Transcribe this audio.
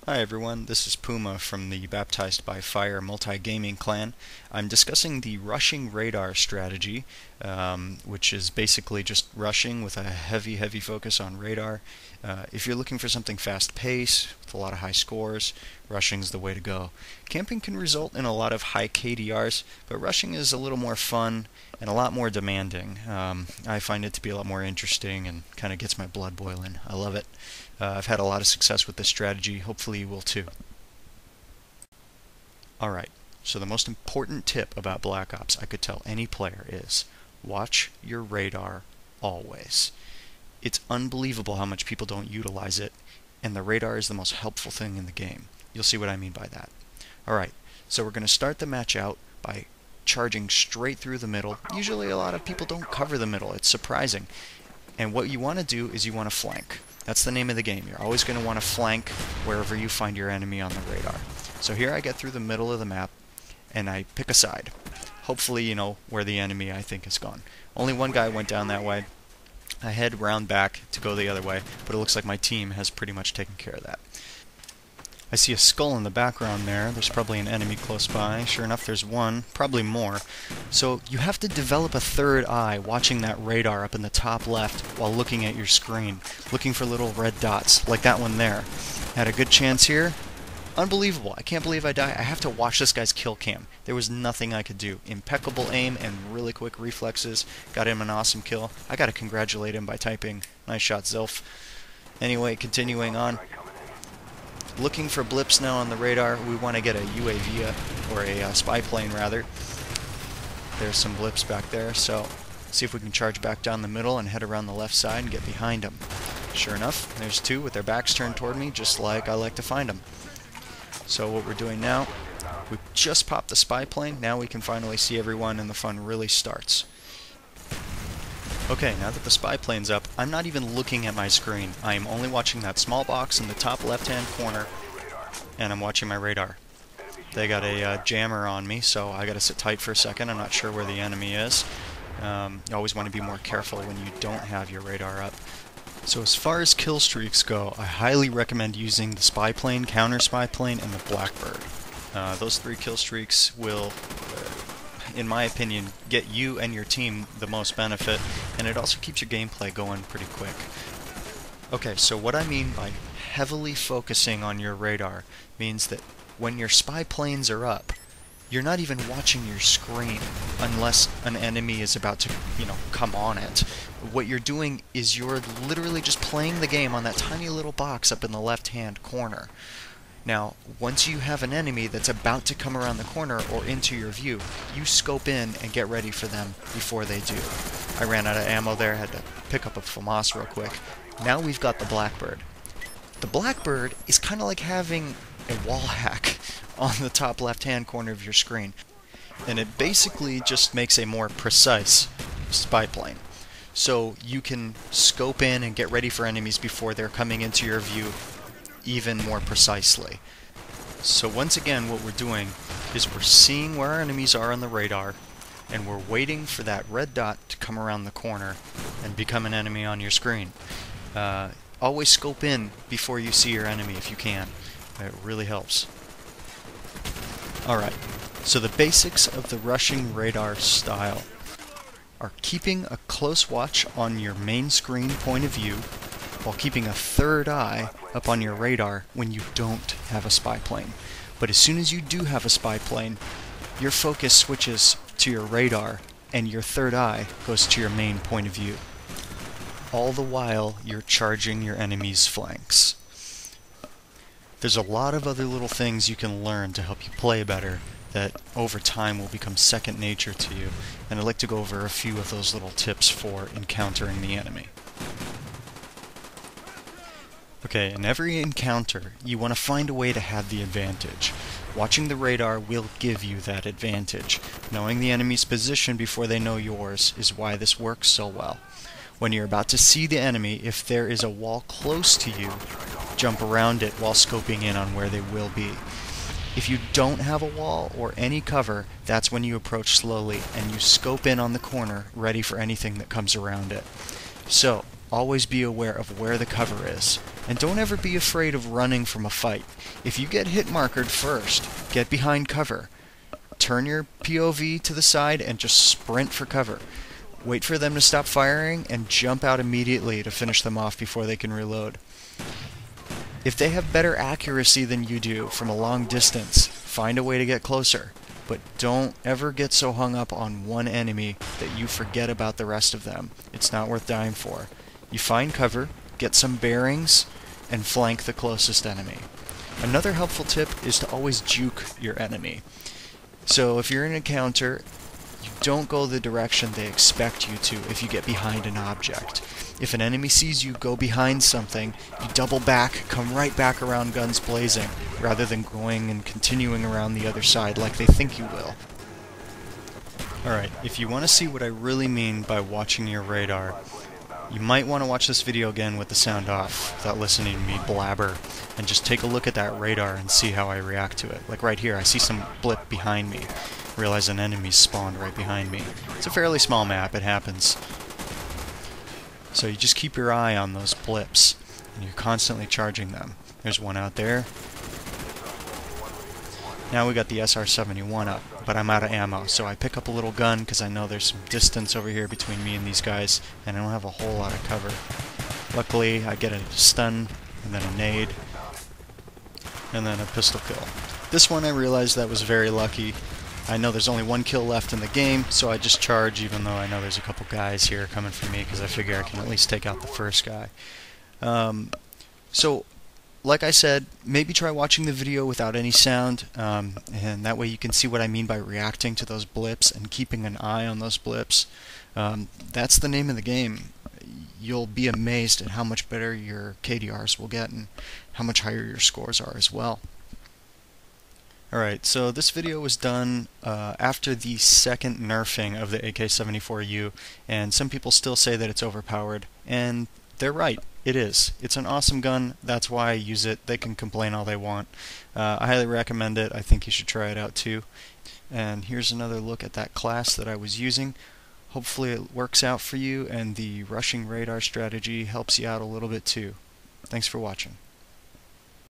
Hi everyone, this is Puma from the Baptized by Fire multi-gaming clan. I'm discussing the rushing radar strategy, which is basically just rushing with a heavy focus on radar. If you're looking for something fast-paced, with a lot of high scores, rushing's the way to go. Camping can result in a lot of high KDRs, but rushing is a little more fun and a lot more demanding. I find it to be a lot more interesting and kind of gets my blood boiling. I love it. I've had a lot of success with this strategy. Hopefully you will too. Alright, so the most important tip about Black Ops I could tell any player is watch your radar always. It's unbelievable how much people don't utilize it, and the radar is the most helpful thing in the game. You'll see what I mean by that. Alright, so we're going to start the match out by charging straight through the middle. Usually a lot of people don't cover the middle. It's surprising. And what you want to do is you want to flank. That's the name of the game. You're always going to want to flank wherever you find your enemy on the radar. So here I get through the middle of the map, and I pick a side. Hopefully you know where the enemy I think is gone. Only one guy went down that way. I head round back to go the other way, but it looks like my team has pretty much taken care of that. I see a skull in the background there. There's probably an enemy close by. Sure enough, there's one, probably more. So you have to develop a third eye watching that radar up in the top left while looking at your screen, looking for little red dots, like that one there. Had a good chance here. Unbelievable. I can't believe I died. I have to watch this guy's kill cam. There was nothing I could do. Impeccable aim and really quick reflexes. Got him an awesome kill. I gotta congratulate him by typing, "Nice shot, Zilf." Anyway, continuing on. Looking for blips now on the radar. We want to get a UAV or a spy plane rather. There's some blips back there, so see if we can charge back down the middle and head around the left side and get behind them. Sure enough, there's two with their backs turned toward me, just like I like to find them. So what we're doing now, we just popped the spy plane. Now we can finally see everyone and the fun really starts. Okay, now that the spy plane's up, I'm not even looking at my screen. I am only watching that small box in the top left-hand corner, and I'm watching my radar. They got a jammer on me, so I gotta sit tight for a second. I'm not sure where the enemy is. You always want to be more careful when you don't have your radar up. So as far as kill streaks go, I highly recommend using the spy plane, counter spy plane, and the Blackbird. Those three kill streaks will in my opinion, get you and your team the most benefit, and it also keeps your gameplay going pretty quick. Okay, so what I mean by heavily focusing on your radar means that when your spy planes are up, you're not even watching your screen unless an enemy is about to, come on it. What you're doing is you're literally just playing the game on that tiny little box up in the left-hand corner. Now, once you have an enemy that's about to come around the corner or into your view, you scope in and get ready for them before they do. I ran out of ammo there, had to pick up a FAMAS real quick. Now we've got the Blackbird. The Blackbird is kind of like having a wall hack on the top left-hand corner of your screen. And it basically just makes a more precise spy plane. So you can scope in and get ready for enemies before they're coming into your view even more precisely. So once again, what we're doing is we're seeing where our enemies are on the radar, and we're waiting for that red dot to come around the corner and become an enemy on your screen. Always scope in before you see your enemy if you can. It really helps. Alright, so the basics of the rushing radar style are keeping a close watch on your main screen point of view while keeping a third eye up on your radar when you don't have a spy plane. But as soon as you do have a spy plane, your focus switches to your radar and your third eye goes to your main point of view. All the while you're charging your enemy's flanks. There's a lot of other little things you can learn to help you play better that over time will become second nature to you, and I'd like to go over a few of those little tips for encountering the enemy. Okay, in every encounter, you want to find a way to have the advantage. Watching the radar will give you that advantage. Knowing the enemy's position before they know yours is why this works so well. When you're about to see the enemy, if there is a wall close to you, jump around it while scoping in on where they will be. If you don't have a wall or any cover, that's when you approach slowly and you scope in on the corner, ready for anything that comes around it. So, always be aware of where the cover is. And don't ever be afraid of running from a fight. If you get hit markered first, get behind cover. Turn your POV to the side and just sprint for cover. Wait for them to stop firing and jump out immediately to finish them off before they can reload. If they have better accuracy than you do from a long distance, find a way to get closer. But don't ever get so hung up on one enemy that you forget about the rest of them. It's not worth dying for. You find cover, get some bearings, and flank the closest enemy. Another helpful tip is to always juke your enemy. So if you're in a counter, you don't go the direction they expect you to if you get behind an object. If an enemy sees you go behind something, you double back, come right back around guns blazing, rather than going and continuing around the other side like they think you will. Alright, if you want to see what I really mean by watching your radar, you might want to watch this video again with the sound off, without listening to me blabber, and just take a look at that radar and see how I react to it. Like right here, I see some blip behind me. Realize an enemy's spawned right behind me. It's a fairly small map, it happens. So you just keep your eye on those blips, and you're constantly charging them. There's one out there. Now we got the SR-71 up, but I'm out of ammo, so I pick up a little gun because I know there's some distance over here between me and these guys, and I don't have a whole lot of cover. Luckily, I get a stun, and then a nade, and then a pistol kill. This one I realized that was very lucky. I know there's only one kill left in the game, so I just charge even though I know there's a couple guys here coming for me because I figure I can at least take out the first guy. So, like I said, maybe try watching the video without any sound, and that way you can see what I mean by reacting to those blips and keeping an eye on those blips. That's the name of the game. You'll be amazed at how much better your KDRs will get and how much higher your scores are as well. Alright, so this video was done after the second nerfing of the AK-74U, and some people still say that it's overpowered, and they're right, it is. It's an awesome gun, that's why I use it. They can complain all they want. I highly recommend it, I think you should try it out too. And here's another look at that class that I was using. Hopefully it works out for you, and the rushing radar strategy helps you out a little bit too. Thanks for watching.